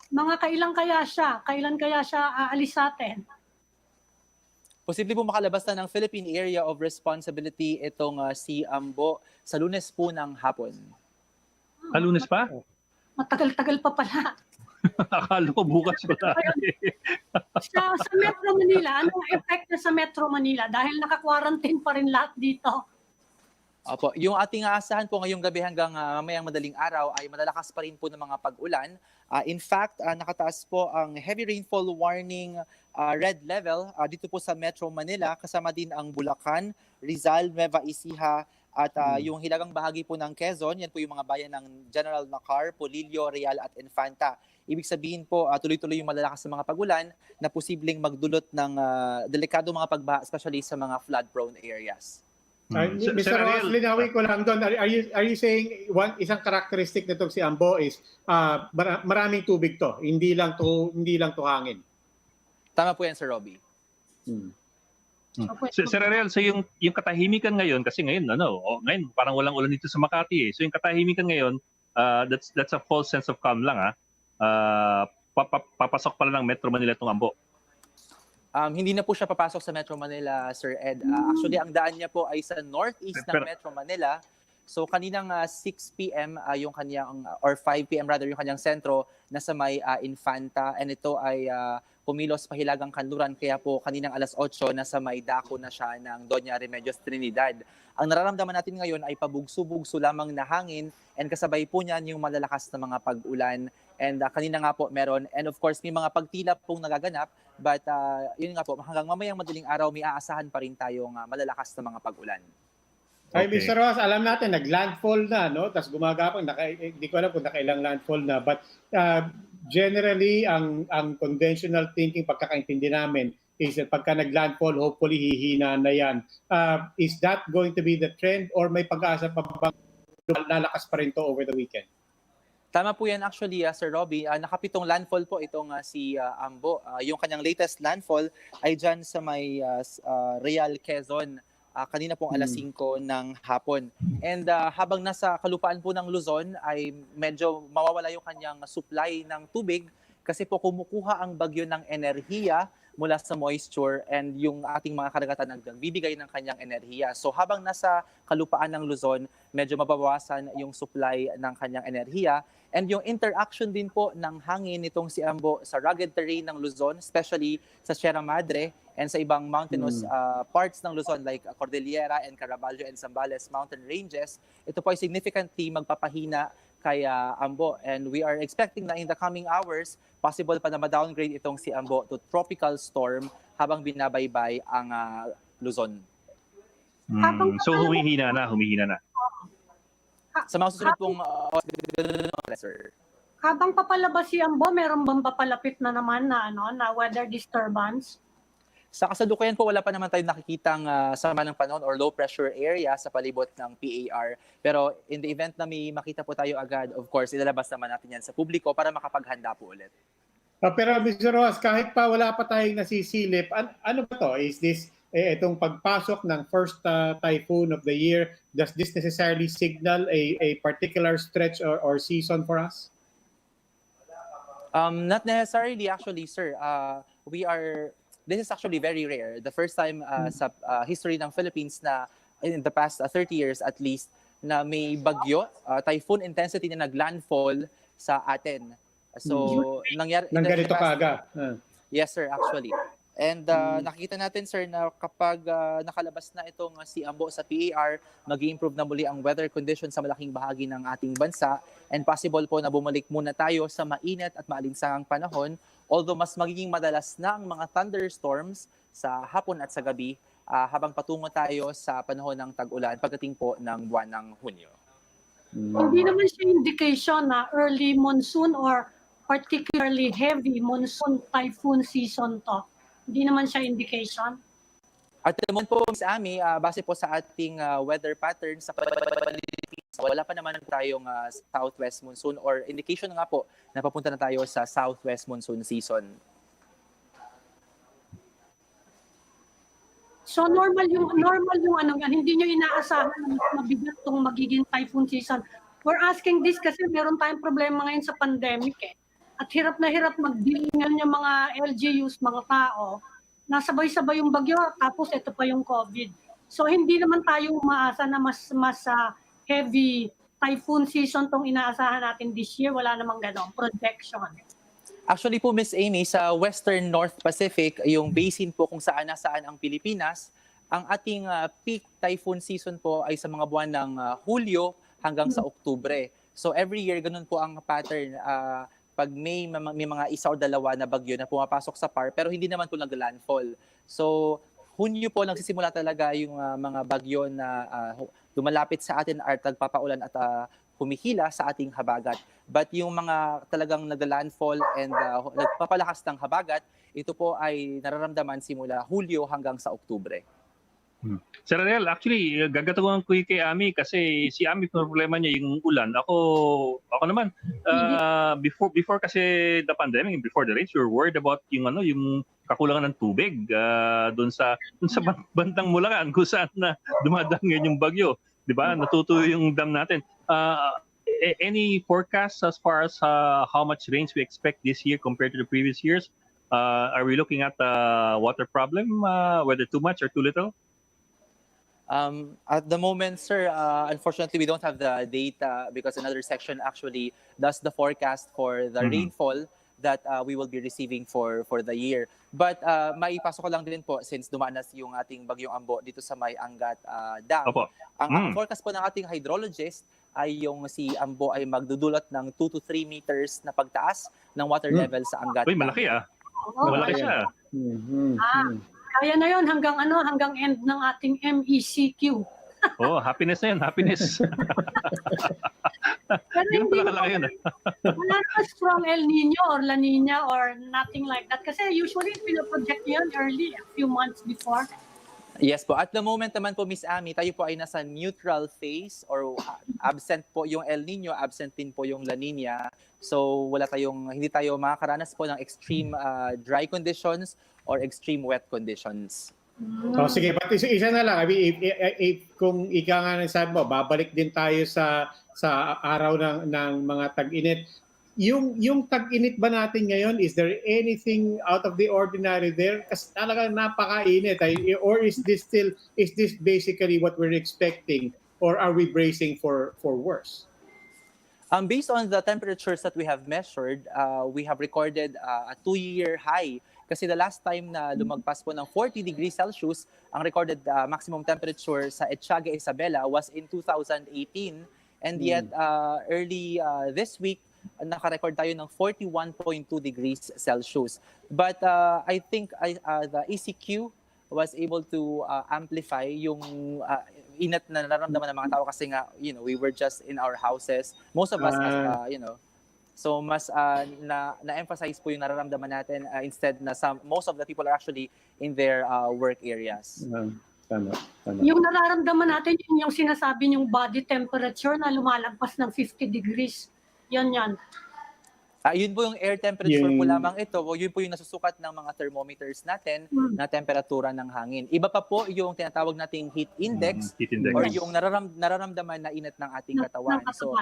B: Mga kailan kaya siya? Kailan kaya siya aalis sa atin?
F: posible po makalabas na ng Philippine Area of Responsibility itong si Ambo sa Lunes po ng hapon.
A: Lunes pa?
B: Matagal-tagal pa pala.
A: Akala ko bukas pa na.
B: Sa Metro Manila, anong effect na sa Metro Manila? Dahil naka-quarantine pa rin lahat dito.
F: Opo, yung ating aasahan po ngayong gabi hanggang mamayang madaling araw ay malalakas pa rin po ng mga pag-ulan. In fact, nakataas po ang heavy rainfall warning red level dito po sa Metro Manila, kasama din ang Bulacan, Rizal, Nueva Ecija at yung hilagang bahagi po ng Quezon. Yan po yung mga bayan ng General Nacar, Polillo, Real at Infanta. Ibig sabihin po, tuloy-tuloy yung malalakas na mga pag-ulan na posibleng magdulot ng delikado mga pagbaha, especially sa mga flood-prone areas.
C: Mr. Rojas, linawin ko lang doon. Are you saying isang characteristic nitong si Ambo is maraming tubig to, hindi lang to hangin.
F: Tama po yan, Sir Robbie.
A: Sir Ariel, so yung katahimikan ngayon, kasi ngayon, ngayon parang walang ulan dito sa Makati eh. So yung katahimikan ngayon, that's a false sense of calm lang papasok pala ng Metro Manila itong Ambo.
F: Hindi na po siya papasok sa Metro Manila, Sir Ed. Actually, ang daan niya po ay sa northeast ng Metro Manila. So kaninang 6 p.m. Yung kanyang, or 5 p.m. rather, yung kanyang sentro nasa may Infanta. And ito ay pumilos pahilagang kanluran. Kaya po kaninang alas 8 nasa may dako na siya ng Doña Remedios Trinidad. Ang nararamdaman natin ngayon ay pabugso-bugso lamang na hangin. And kasabay po niyan yung malalakas na mga pag-ulan. And kanina nga po meron. And of course, may mga pagtila pong nagaganap. But yun nga po, hanggang mamayang madaling araw, may aasahan pa rin tayong malalakas na mga pag-ulan.
C: Ay, Mr. Rojas, alam natin, nag-landfall na, no? Tapos gumagapang, hindi ko alam kung nakailang landfall na. But generally, ang conventional thinking, pagkakaintindi namin, is that pagka nag-landfall, hopefully hihina na yan. Is that going to be the trend or may pag-asa pa bang lalakas pa rin to over the weekend?
F: Tama po yan actually, Sir Robbie. Nakapitong landfall po itong si Ambo. Yung kanyang latest landfall ay dyan sa may Real Quezon. Kanina pong alas 5 ng hapon. And habang nasa kalupaan po ng Luzon ay medyo mawawala yung kanyang supply ng tubig kasi po kumukuha ang bagyo ng enerhiya mula sa moisture and yung ating mga karagatan nagbibigay ng kanyang enerhiya. So habang nasa kalupaan ng Luzon, medyo mababawasan yung supply ng kanyang enerhiya. And yung interaction din po ng hangin nitong si Ambo sa rugged terrain ng Luzon, especially sa Sierra Madre and sa ibang mountainous parts ng Luzon like Cordillera and Caraballo and Zambales mountain ranges, ito po ay significantly magpapahina kay Ambo. And we are expecting na in the coming hours, possible pa na ma-downgrade itong si Ambo to tropical storm habang binabaybay ang Luzon.
A: So humihina na.
F: Sa mga susunod pong sir.
B: Habang papalabas si Ambo, meron bang papalapit na naman na weather disturbance?
F: Sa kasalukuyan po, wala pa naman tayong nakikitang sama ng panahon or low pressure area sa palibot ng PAR. Pero in the event na may makita po tayo agad, of course, ilalabas naman natin yan sa publiko para makapaghanda po ulit.
C: Pero Mr. Rojas, kahit pa wala pa tayong nasisilip, ano ba to? Is this itong pagpasok ng first typhoon of the year, does this necessarily signal a particular stretch or season for us?
F: Not necessarily actually, sir. This is actually very rare. The first time sa history ng Philippines na in the past 30 years at least na may bagyo, typhoon intensity na naglandfall sa atin. So, nangyari
C: nang ganito kaaga.
F: Yes, sir, actually. And nakikita natin, sir, na kapag nakalabas na itong si Ambo sa PAR, mag-i-improve na muli ang weather condition sa malaking bahagi ng ating bansa and possible po na bumalik muna tayo sa mainit at maalinsangang panahon, although mas magiging madalas na ang mga thunderstorms sa hapon at sa gabi habang patungo tayo sa panahon ng tag-ulan pagdating po ng buwan ng Hunyo.
B: Hindi naman siya indication na early monsoon or particularly heavy monsoon typhoon season to. Hindi naman siya indication.
F: At the moment po, Ms. Ami, base po sa ating weather pattern sa Philippines, wala pa naman tayong southwest monsoon or indication nga po na papunta na tayo sa southwest monsoon season.
B: So normal yung hindi nyo inaasahan na mas mabigat tong magiging typhoon season. We're asking this kasi meron tayong problema ngayon sa pandemic At hirap na hirap mag-deal ngayon yung mga LGUs, mga tao, nasabay-sabay yung bagyo, tapos ito pa yung COVID. So hindi naman tayo umaasa na mas heavy typhoon season tong inaasahan natin this year. Wala namang ganong projection.
F: Actually po, Miss Amy, sa Western North Pacific, yung basin po kung saan-nasaan ang Pilipinas, ang ating peak typhoon season po ay sa mga buwan ng Hulyo hanggang sa Oktubre. So every year, ganun po ang pattern. Pag may mga isa o dalawa na bagyo na pumapasok sa PAR, pero hindi naman po nag-landfall. So Hunyo po nagsisimula talaga yung mga bagyo na lumalapit sa atin at nagpapaulan at humihila sa ating habagat. But yung mga talagang nag-landfall and nagpapalakas ng habagat, ito po ay nararamdaman simula Hulyo hanggang sa Oktubre.
A: Sir Ariel, actually, gagatungan ko kay Ami kasi si Ami problema niya yung ulan. Ako naman, before kasi the pandemic, before the rains, we were worried about yung kakulangan ng tubig doon sa bandang Bulacan kung saan na dumadaan ngayon yung bagyo. 'Di ba? Natutuyo yung dam natin. Any forecast as far as how much rains we expect this year compared to the previous years? Are we looking at water problem, whether too much or too little?
F: At the moment, sir, unfortunately, we don't have the data because another section actually does the forecast for the rainfall that we will be receiving for the year. But maipasok ko lang din po since dumanas yung ating bagyong Ambo dito sa may Angat Dam.
A: Opo.
F: Ang forecast po ng ating hydrologist ay yung si Ambo ay magdudulot ng 2 to 3 meters na pagtaas ng water level sa Angat
A: Uy,
F: Dam.
A: malaki Malaki siya.
B: Kaya na yun hanggang end ng ating MECQ.
A: Oh, happiness na yun, happiness.
B: Pero
A: Ganun
B: hindi
A: pala kalaki yun.
B: wala naman strong El Nino or La Nina or nothing like that. Kasi usually pinoproject yun early, a few months before.
F: Yes po. At the moment naman po, Miss Ami, tayo po ay nasa neutral phase or absent po yung El Nino, absent din po yung La Nina. So hindi tayo makakaranas po ng extreme dry conditions or extreme wet conditions.
C: So sige, pati isa na lang. I mean, if kung ika nga sabi mo, babalik din tayo sa araw ng mga tag-init. Yung tag-init ba natin ngayon, is there anything out of the ordinary there? Kasi talagang napakainit. Or is this basically what we're expecting? Or are we bracing for worse?
F: Based on the temperatures that we have measured, we have recorded a 2-year high. Kasi the last time na lumagpas po ng 40 degrees Celsius, ang recorded maximum temperature sa Etsaga, Isabela was in 2018. And yet, early this week, naka-record tayo ng 41.2 degrees Celsius. But I think the ECQ was able to amplify yung inat na nararamdaman ng mga tao kasi nga, we were just in our houses. Most of us, so mas na-emphasize po yung nararamdaman natin instead na most of the people are actually in their work areas.
C: Tama.
B: Yung nararamdaman natin, yung sinasabi yung body temperature na lumalagpas ng 50 degrees. Yan.
F: Yun po yung air temperature po lamang ito. Yun po yung nasusukat ng mga thermometers natin na temperatura ng hangin. Iba pa po yung tinatawag nating heat index, or yung nararamdaman na init ng ating katawan. So,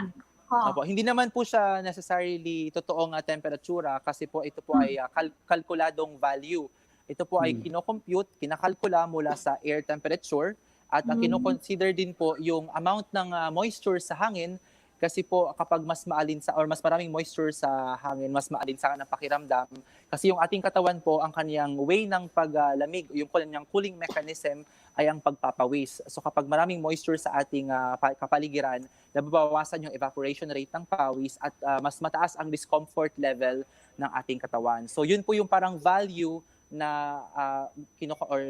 F: hindi naman po siya necessarily totoong temperatura kasi po ito po ay kalkuladong value. Ito po ay kinocompute, kinakalkula mula sa air temperature at kinoconsider din po yung amount ng moisture sa hangin. Kasi po kapag mas maraming moisture sa hangin, mas maalinsangan ang pakiramdam. Kasi yung ating katawan po, ang kaniyang way ng paglamig, yung kanyang cooling mechanism ay ang pagpapawis. So kapag maraming moisture sa ating kapaligiran, nababawasan yung evaporation rate ng pawis at mas mataas ang discomfort level ng ating katawan. So yun po yung parang value na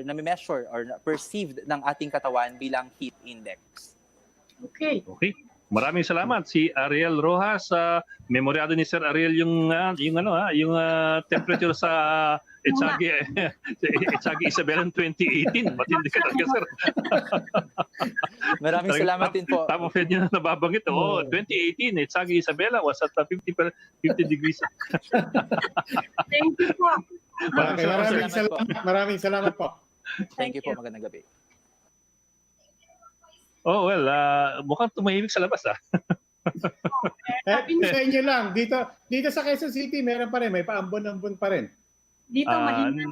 F: nami-measure or perceived ng ating katawan bilang heat index.
B: Okay.
A: Maraming salamat si Ariel Rojas. Memoryado ni Sir Ariel yung temperature sa Etsaga Isabela 2018. Matindi ka talaga, sir.
F: Maraming salamat din po.
A: Top of head niya na nababanggit. 2018, Etsaga Isabela was at 50 degrees.
B: Thank you po.
C: Maraming salamat po.
F: Thank you po. Magandang gabi.
A: Oh, well, mukhang tumahimik sa labas,
C: Sa inyo lang. Dito sa Quezon City, meron pa rin. May paambon-ambon pa rin.
B: Dito mahina.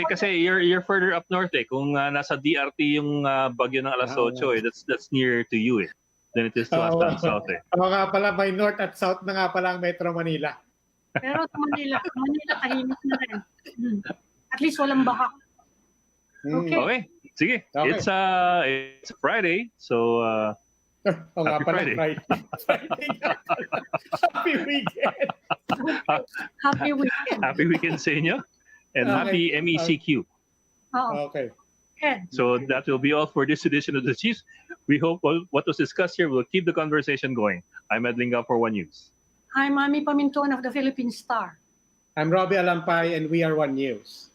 A: Kasi you're further up north Kung nasa DRT yung bagyo ng alas 8 that's near to you than it is to us down south
C: Oo nga pala, may north at south na nga pala ang Metro Manila.
B: Pero sa Manila tahimik na rin. At least walang baha.
A: Okay. Sige.
C: Okay.
A: It's a Friday, so
C: Happy Friday. Happy weekend.
B: Happy weekend.
A: Happy weekend sa inyo. And happy MECQ.
C: Okay.
A: So that will be all for this edition of the Chiefs. We hope what was discussed here will keep the conversation going. I'm Ed Linga for One News.
B: I'm Mami Pamintuan of the Philippine Star.
C: I'm Robbie Alampay and we are One News.